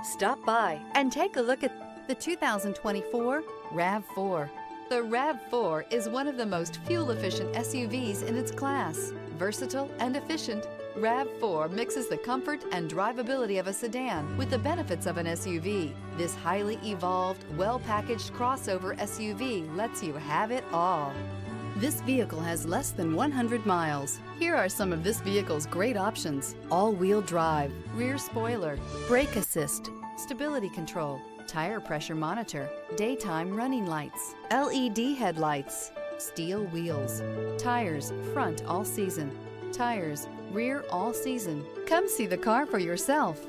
Stop by and take a look at the 2024 RAV4. The RAV4 is one of the most fuel-efficient SUVs in its class. Versatile and efficient, RAV4 mixes the comfort and drivability of a sedan with the benefits of an SUV. This highly evolved, well-packaged crossover SUV lets you have it all. This vehicle has less than 100 miles. Here are some of this vehicle's great options: all-wheel drive, rear spoiler, brake assist, stability control, tire pressure monitor, daytime running lights, LED headlights, steel wheels, tires front all season, tires rear all season. Come see the car for yourself.